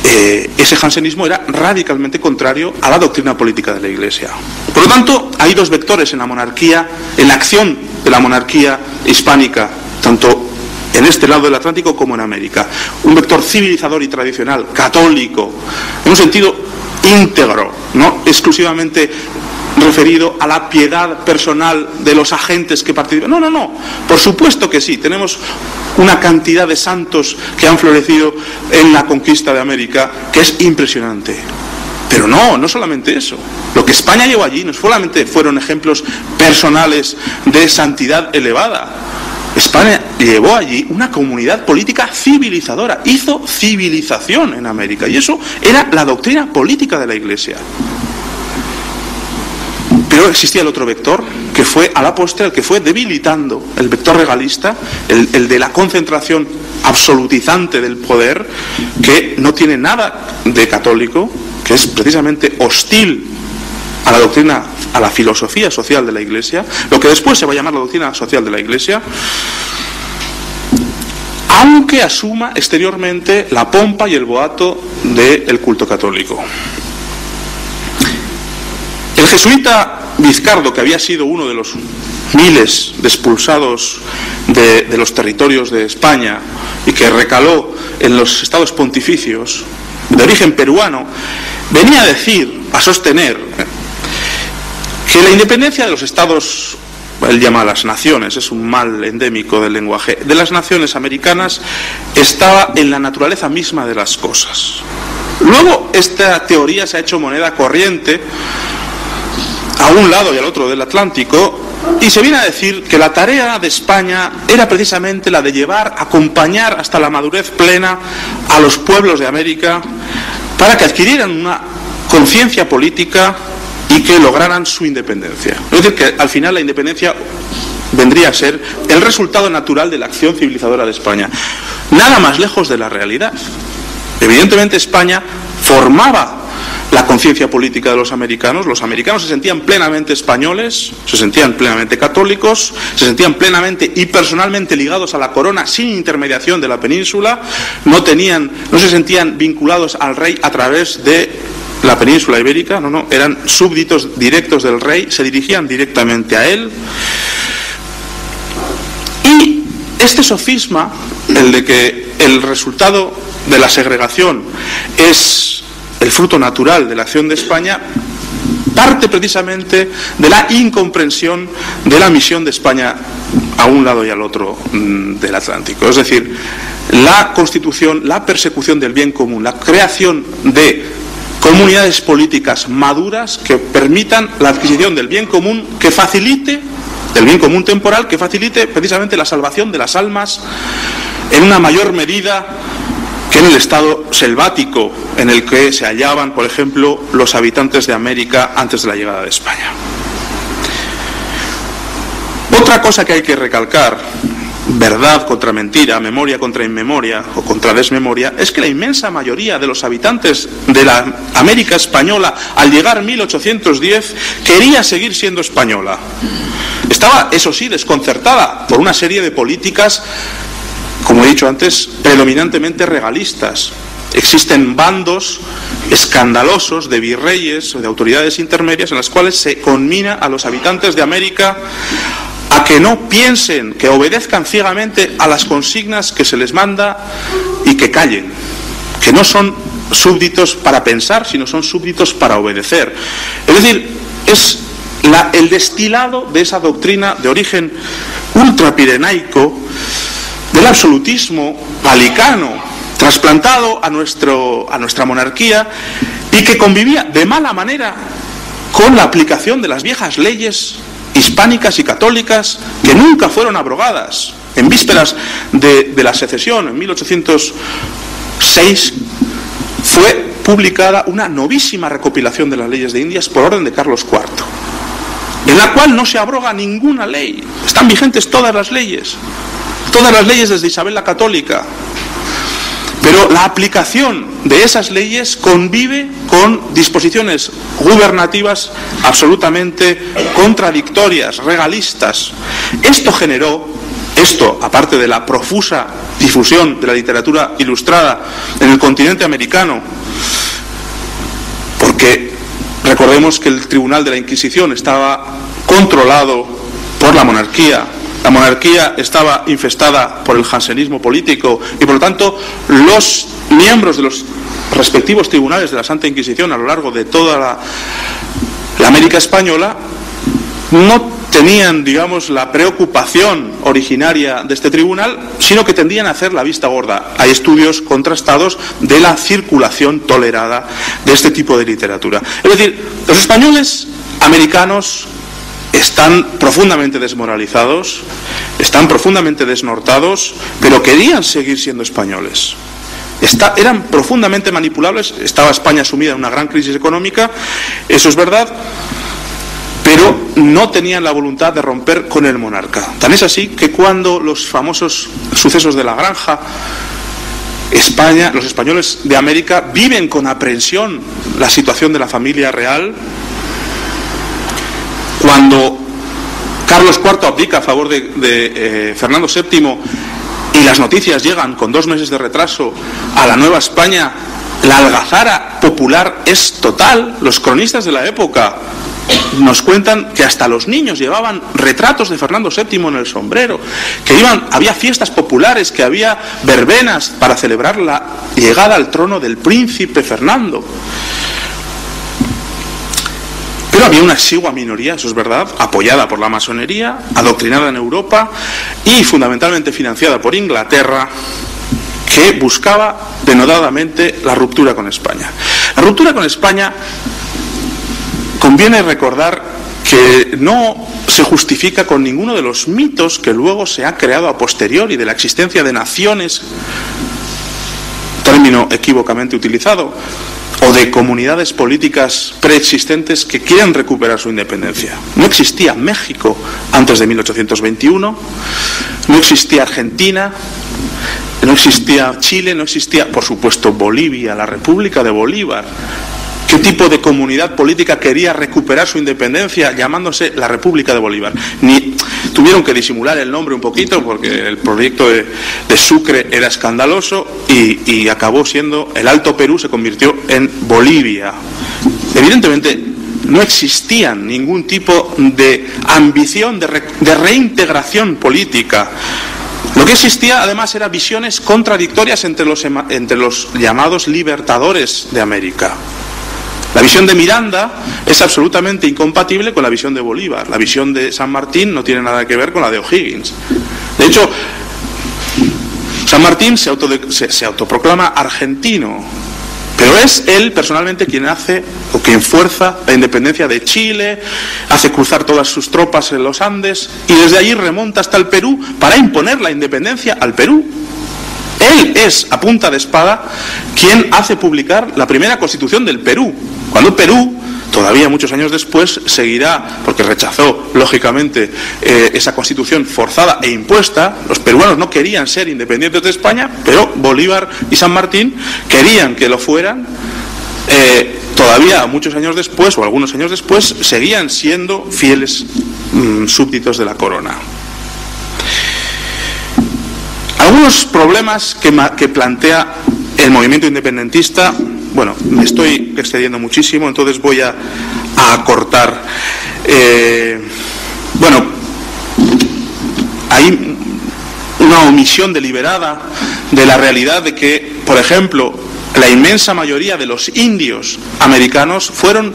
ese jansenismo era radicalmente contrario a la doctrina política de la Iglesia. Por lo tanto, hay dos vectores en la monarquía, en la acción de la monarquía hispánica, tanto en este lado del Atlántico como en América. Un vector civilizador y tradicional, católico, en un sentido íntegro, no exclusivamente referido a la piedad personal de los agentes que participan. No, por supuesto que sí, tenemos una cantidad de santos que han florecido en la conquista de América que es impresionante. Pero no solamente eso. Lo que España llevó allí no solamente fueron ejemplos personales de santidad elevada. España llevó allí una comunidad política civilizadora, hizo civilización en América, y eso era la doctrina política de la Iglesia. Pero existía el otro vector, que fue a la postre el que fue debilitando, el vector regalista, el de la concentración absolutizante del poder, que no tiene nada de católico, que es precisamente hostil a la doctrina, a la filosofía social de la Iglesia, lo que después se va a llamar la doctrina social de la Iglesia, aunque asuma exteriormente la pompa y el boato del culto católico. El jesuita Vizcardo, que había sido uno de los miles de expulsados de los territorios de España y que recaló en los estados pontificios, de origen peruano, venía a decir, a sostener, que la independencia de los estados, él llama las naciones, es un mal endémico del lenguaje, de las naciones americanas, estaba en la naturaleza misma de las cosas. Luego esta teoría se ha hecho moneda corriente a un lado y al otro del Atlántico, y se viene a decir que la tarea de España era precisamente la de llevar, acompañar hasta la madurez plena a los pueblos de América para que adquirieran una conciencia política y que lograran su independencia. Es decir, que al final la independencia vendría a ser el resultado natural de la acción civilizadora de España. Nada más lejos de la realidad. Evidentemente España formaba la conciencia política de los americanos se sentían plenamente españoles, se sentían plenamente católicos, se sentían plenamente y personalmente ligados a la corona sin intermediación de la península, no se sentían vinculados al rey a través de la península ibérica, eran súbditos directos del rey, se dirigían directamente a él. Y este sofisma, el de que el resultado de la segregación es el fruto natural de la acción de España, parte precisamente de la incomprensión de la misión de España a un lado y al otro del Atlántico. Es decir, la constitución, la persecución del bien común, la creación de comunidades políticas maduras que permitan la adquisición del bien común, que facilite, del bien común temporal, que facilite precisamente la salvación de las almas en una mayor medida que en el estado selvático en el que se hallaban, por ejemplo, los habitantes de América antes de la llegada de España. Otra cosa que hay que recalcar, verdad contra mentira, memoria contra inmemoria o contra desmemoria, es que la inmensa mayoría de los habitantes de la América española, al llegar 1810, quería seguir siendo española. Estaba, eso sí, desconcertada por una serie de políticas, como he dicho antes, predominantemente regalistas. Existen bandos escandalosos de virreyes o de autoridades intermedias en las cuales se conmina a los habitantes de América a que no piensen, que obedezcan ciegamente a las consignas que se les manda y que callen, que no son súbditos para pensar, sino son súbditos para obedecer. Es decir, es el destilado de esa doctrina de origen ultrapirenaico del absolutismo galicano, trasplantado a nuestra monarquía y que convivía de mala manera con la aplicación de las viejas leyes hispánicas y católicas que nunca fueron abrogadas. En vísperas de la secesión, en 1806, fue publicada una novísima recopilación de las leyes de Indias por orden de Carlos IV, en la cual no se abroga ninguna ley. Están vigentes todas las leyes desde Isabel la Católica, pero la aplicación de esas leyes convive con disposiciones gubernativas absolutamente contradictorias, regalistas. Esto generó Esto, aparte de la profusa difusión de la literatura ilustrada en el continente americano, porque recordemos que el Tribunal de la Inquisición estaba controlado por la monarquía estaba infestada por el jansenismo político y por lo tanto los miembros de los respectivos tribunales de la Santa Inquisición a lo largo de toda la América española no tenían, digamos, la preocupación originaria de este tribunal, sino que tendían a hacer la vista gorda. Hay estudios contrastados de la circulación tolerada de este tipo de literatura. Es decir, los españoles americanos están profundamente desmoralizados, están profundamente desnortados, pero querían seguir siendo españoles. Eran profundamente manipulables, estaba España sumida en una gran crisis económica, eso es verdad, pero no tenían la voluntad de romper con el monarca. Tan es así que cuando los famosos sucesos de la Granja, los españoles de América viven con aprensión la situación de la familia real. Cuando Carlos IV abdica a favor de Fernando VII y las noticias llegan con 2 meses de retraso a la Nueva España, la algazara popular es total. Los cronistas de la época nos cuentan que hasta los niños llevaban retratos de Fernando VII en el sombrero, que había fiestas populares, que había verbenas para celebrar la llegada al trono del príncipe Fernando. Pero había una exigua minoría, eso es verdad, apoyada por la masonería, adoctrinada en Europa y fundamentalmente financiada por Inglaterra, que buscaba denodadamente la ruptura con España. La ruptura con España, conviene recordar que no se justifica con ninguno de los mitos que luego se ha creado a posteriori de la existencia de naciones, término equívocamente utilizado, o de comunidades políticas preexistentes que quieren recuperar su independencia. No existía México antes de 1821, no existía Argentina, no existía Chile, no existía, por supuesto, Bolivia, la República de Bolívar. ¿Qué tipo de comunidad política quería recuperar su independencia llamándose la República de Bolívar? Tuvieron que disimular el nombre un poquito porque el proyecto de Sucre era escandaloso y acabó siendo el Alto Perú, se convirtió en Bolivia. Evidentemente no existía ningún tipo de ambición de reintegración política. Lo que existía además eran visiones contradictorias entre los llamados libertadores de América. La visión de Miranda es absolutamente incompatible con la visión de Bolívar. La visión de San Martín no tiene nada que ver con la de O'Higgins. De hecho, San Martín se autoproclama argentino, pero es él personalmente quien hace o quien fuerza la independencia de Chile, hace cruzar todas sus tropas en los Andes y desde allí remonta hasta el Perú para imponer la independencia al Perú. Él es, a punta de espada, quien hace publicar la primera constitución del Perú, cuando Perú, todavía muchos años después, seguirá, porque rechazó, lógicamente, esa constitución forzada e impuesta. Los peruanos no querían ser independientes de España, pero Bolívar y San Martín querían que lo fueran. Todavía muchos años después, o algunos años después, seguían siendo fieles súbditos de la corona. Algunos problemas que plantea el movimiento independentista, bueno, me estoy excediendo muchísimo, entonces voy a acortar. Bueno, hay una omisión deliberada de la realidad de que, por ejemplo, la inmensa mayoría de los indios americanos fueron